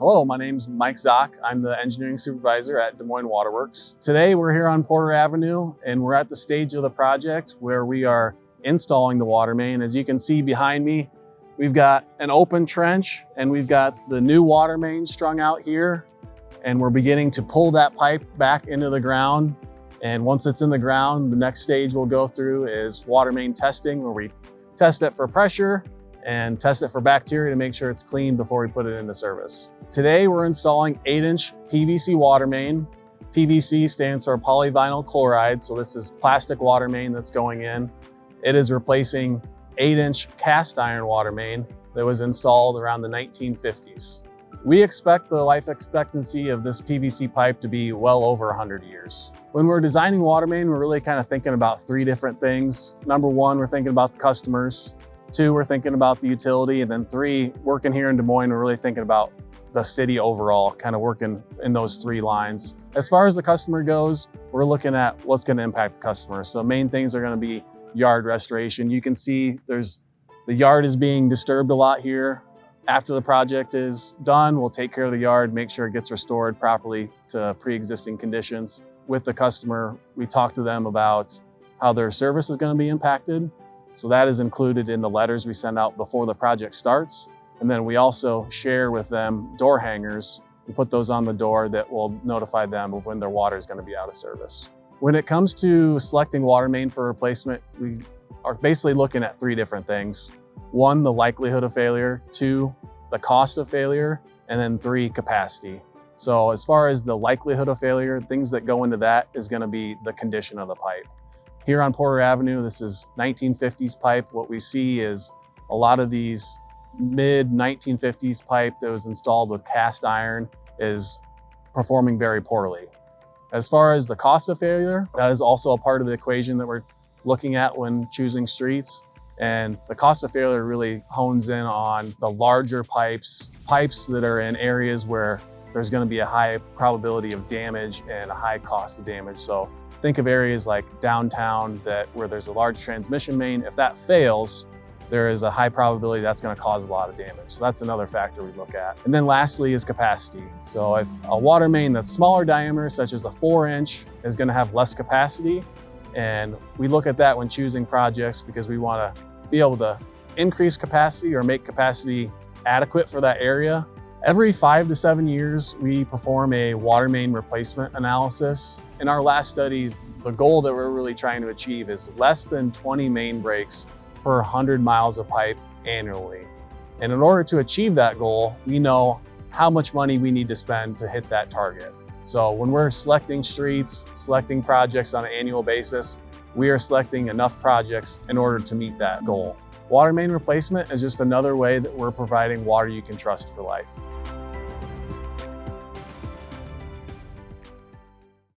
Hello, my name's Mike Zock. I'm the engineering supervisor at Des Moines Waterworks. Today we're here on Porter Avenue and we're at the stage of the project where we are installing the water main. As you can see behind me, we've got an open trench and we've got the new water main strung out here, and we're beginning to pull that pipe back into the ground. And once it's in the ground, the next stage we'll go through is water main testing, where we test it for pressure and test it for bacteria to make sure it's clean before we put it into service. Today, we're installing 8-inch PVC water main. PVC stands for polyvinyl chloride, so this is plastic water main that's going in. It is replacing 8-inch cast iron water main that was installed around the 1950s. We expect the life expectancy of this PVC pipe to be well over 100 years. When we're designing water main, we're really kind of thinking about three different things. Number one, we're thinking about the customers. Two, we're thinking about the utility. And then three, working here in Des Moines, we're really thinking about the city overall, kind of working in those three lines. As far as the customer goes, we're looking at what's going to impact the customer. So main things are going to be yard restoration. You can see the yard is being disturbed a lot here. After the project is done, we'll take care of the yard, make sure it gets restored properly to pre-existing conditions. With the customer, we talk to them about how their service is going to be impacted. So that is included in the letters we send out before the project starts. And then we also share with them door hangers. We put those on the door that will notify them of when their water is going to be out of service. When it comes to selecting water main for replacement, we are basically looking at three different things. One, the likelihood of failure. Two, the cost of failure. And then three, capacity. So as far as the likelihood of failure, things that go into that is going to be the condition of the pipe. Here on Porter Avenue, this is 1950s pipe. What we see is a lot of these mid-1950s pipe that was installed with cast iron is performing very poorly. As far as the cost of failure, that is also a part of the equation that we're looking at when choosing streets. And the cost of failure really hones in on the larger pipes that are in areas where there's going to be a high probability of damage and a high cost of damage. So think of areas like downtown where there's a large transmission main. If that fails, there is a high probability that's going to cause a lot of damage. So that's another factor we look at. And then lastly is capacity. So if a water main that's smaller diameter, such as a 4-inch, is going to have less capacity, and we look at that when choosing projects because we want to be able to increase capacity or make capacity adequate for that area. Every 5 to 7 years, we perform a water main replacement analysis. In our last study, the goal that we're really trying to achieve is less than 20 main breaks per 100 miles of pipe annually. And in order to achieve that goal, we know how much money we need to spend to hit that target. So when we're selecting streets, selecting projects on an annual basis, we are selecting enough projects in order to meet that goal. Water main replacement is just another way that we're providing water you can trust for life.